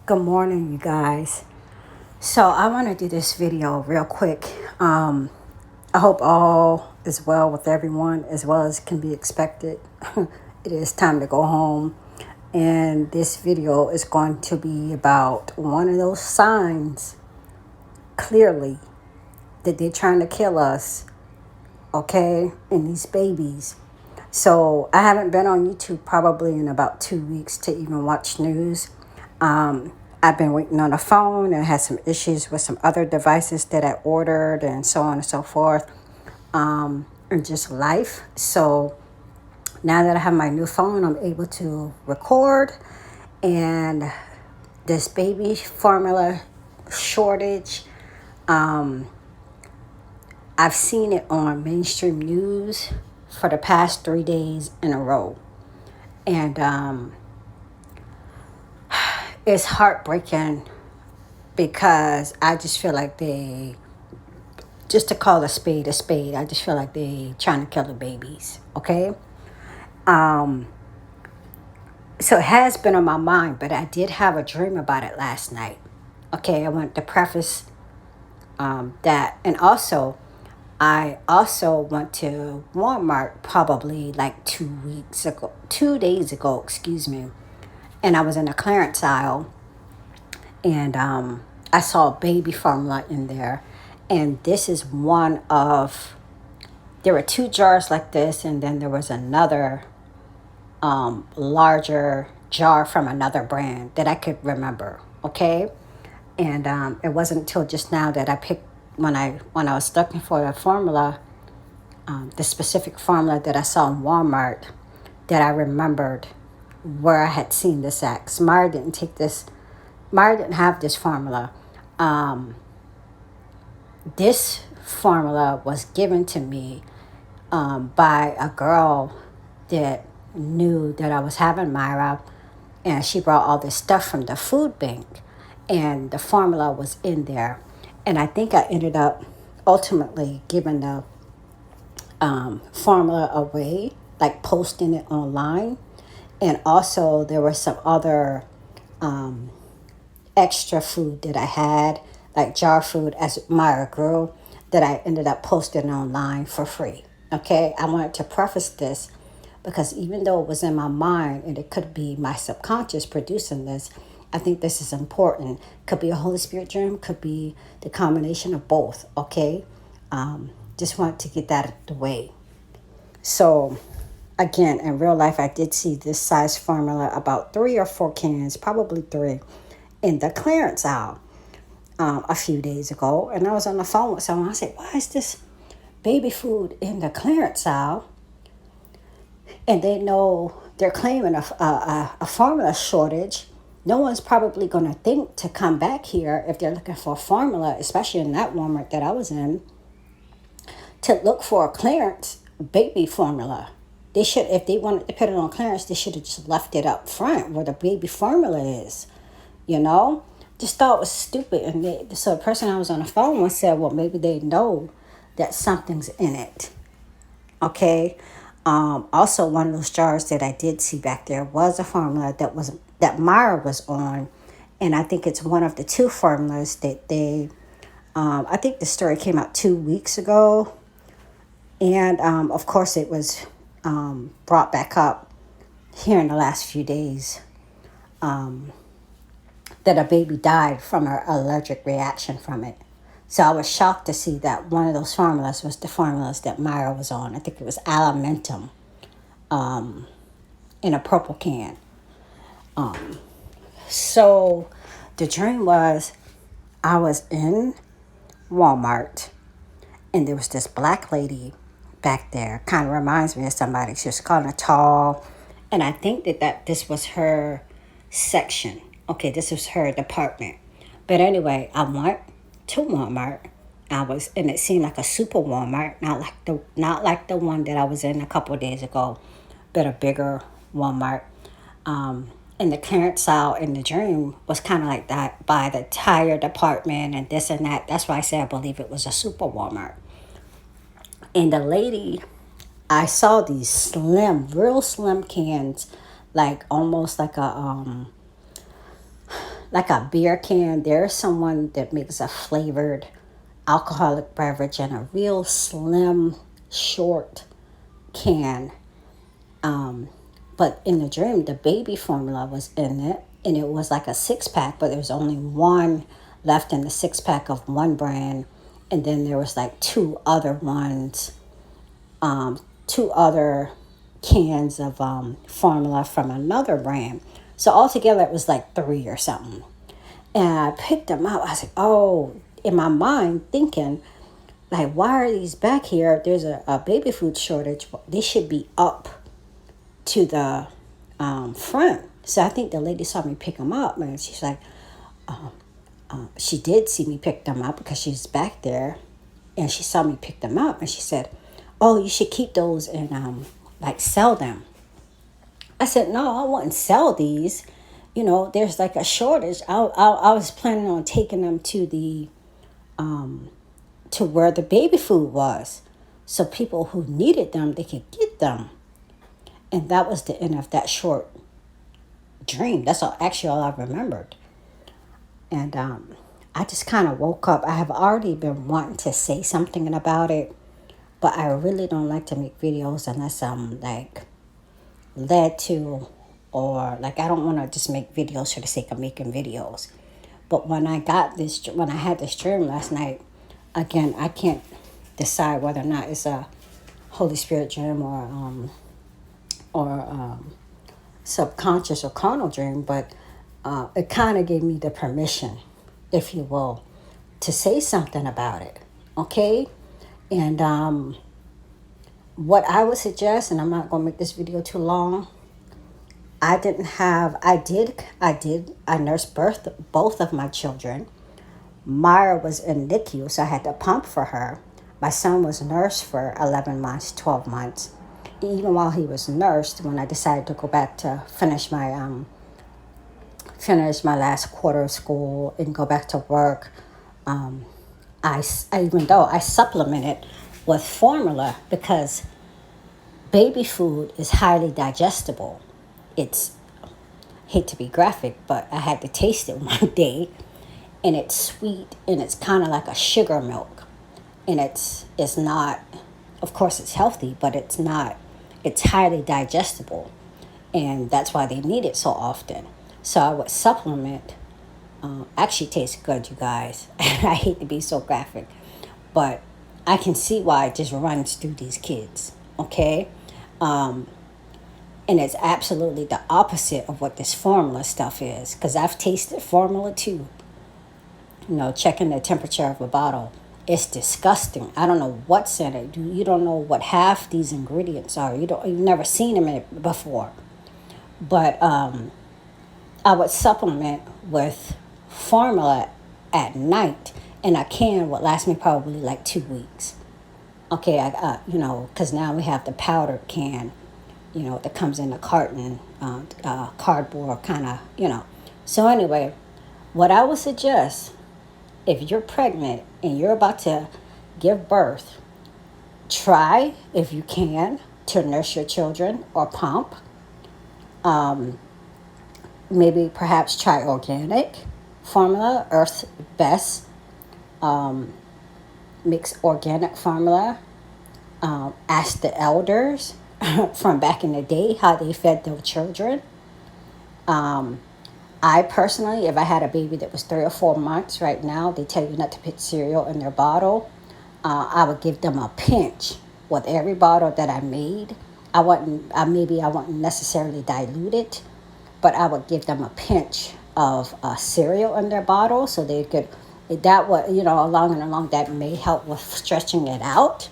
Good morning, you guys. So I want to do this video real quick. I hope all is well with everyone as well as can be expected. It is time to go home. And this video is going to be about one of those signs, clearly, that they're trying to kill us, okay, and these babies. So I haven't been on YouTube probably in about 2 weeks to even watch news. I've been waiting on a phone and had some issues with some other devices that I ordered and so on and so forth, and just life. So now that I have my new phone, I'm able to record. And this baby formula shortage, I've seen it on mainstream news for the past 3 days in a row. And it's heartbreaking because I just feel like just to call a spade, I just feel like they trying to kill the babies, okay? So it has been on my mind, but I did have a dream about it last night. Okay, I want to preface that. And also, I also went to Walmart probably like 2 days ago, excuse me. And I was in a clearance aisle, and I saw baby formula in there. And this is there were two jars like this, and then there was another larger jar from another brand that I could remember, okay? And it wasn't until just now that I picked, when I was looking for the formula, the specific formula that I saw in Walmart, that I remembered where I had seen this at. 'Cause Mara didn't have this formula. This formula was given to me by a girl that knew that I was having Myra, and she brought all this stuff from the food bank, and the formula was in there. And I think I ended up ultimately giving the formula away, like posting it online. And also, there was some other extra food that I had, like jar food as Myra grew, that I ended up posting online for free. Okay, I wanted to preface this because even though it was in my mind and it could be my subconscious producing this, I think this is important. Could be a Holy Spirit dream, could be the combination of both. Okay, just wanted to get that out of the way. So, again, in real life, I did see this size formula, about 3 or 4 cans, probably three, in the clearance aisle a few days ago. And I was on the phone with someone. I said, why is this baby food in the clearance aisle? And they know they're claiming a formula shortage. No one's probably going to think to come back here if they're looking for a formula, especially in that Walmart that I was in, to look for a clearance baby formula. They should, if they wanted to put it on clearance, they should have just left it up front where the baby formula is, you know? Just thought it was stupid. And so the person I was on the phone with said, well, maybe they know that something's in it. Okay. Also, one of those jars that I did see back there was a formula that Myra was on. And I think it's one of the two formulas that I think the story came out 2 weeks ago. And of course, it was brought back up here in the last few days, that a baby died from an allergic reaction from it. So I was shocked to see that one of those formulas was the formulas that Myra was on. I think it was Alimentum, in a purple can. So the dream was, I was in Walmart, and there was this black lady back there. Kind of reminds me of somebody. She was kind of tall. And I think that this was her section. Okay, this was her department. But anyway, I went to Walmart. And it seemed like a super Walmart, not like the one that I was in a couple of days ago, but a bigger Walmart. And the clearance aisle in the dream was kind of like that, by the tire department and this and that. That's why I say I believe it was a super Walmart. And the lady, I saw these real slim cans, like almost like like a beer can. There's someone that makes a flavored alcoholic beverage in a real slim, short can. Um, but in the dream, the baby formula was in it, and it was like a 6 pack, but there was only one left in the 6 pack of one brand, and then there was like two other ones, two other cans of formula from another brand. So altogether, it was like three or something. And I picked them up. I was like, oh, in my mind, thinking, like, why are these back here? There's a baby food shortage. They should be up to the front. So I think the lady saw me pick them up, and she's like, she did see me pick them up because she's back there, and she saw me pick them up, and she said, oh, you should keep those and like sell them. I said, no, I wouldn't sell these. You know, there's like a shortage. I was planning on taking them to the to where the baby food was, so people who needed them, they could get them. And that was the end of that short dream. That's all I remembered. And I just kind of woke up. I have already been wanting to say something about it, but I really don't like to make videos unless I'm like led to, or like I don't want to just make videos for the sake of making videos. But when I had this dream last night, again, I can't decide whether or not it's a Holy Spirit dream or subconscious or carnal dream, but it kind of gave me the permission, if you will, to say something about it. Okay? And what I would suggest, and I'm not going to make this video too long, I nursed both of my children. Myra was in NICU, so I had to pump for her. My son was nursed for 11 months, 12 months. Even while he was nursed, when I decided to go back to finish my last quarter of school and go back to work, even though I supplemented with formula because baby food is highly digestible. It's, hate to be graphic, but I had to taste it one day, and it's sweet and it's kind of like a sugar milk, and it's not, of course it's healthy, but it's highly digestible, and that's why they need it so often. So I would supplement. Actually tastes good, you guys. I hate to be so graphic, but I can see why it just runs through these kids. Okay. And it's absolutely the opposite of what this formula stuff is, because I've tasted formula too. You know, checking the temperature of a bottle. It's disgusting. I don't know what's in it. You don't know what half these ingredients are. You've never seen them in it before. But I would supplement with formula at night, and a can would last me probably like 2 weeks. Okay, because now we have the powdered can, that comes in a carton, cardboard kind of. So anyway, what I would suggest, if you're pregnant and you're about to give birth, try, if you can, to nurse your children or pump. Maybe perhaps try organic formula, Earth's Best. Mix organic formula. Ask the elders from back in the day how they fed their children. I personally, if I had a baby that was 3 or 4 months right now, they tell you not to put cereal in their bottle. I would give them a pinch with every bottle that I made. I wouldn't necessarily dilute it, but I would give them a pinch of cereal in their bottle so they could, that would, along and along, that may help with stretching it out.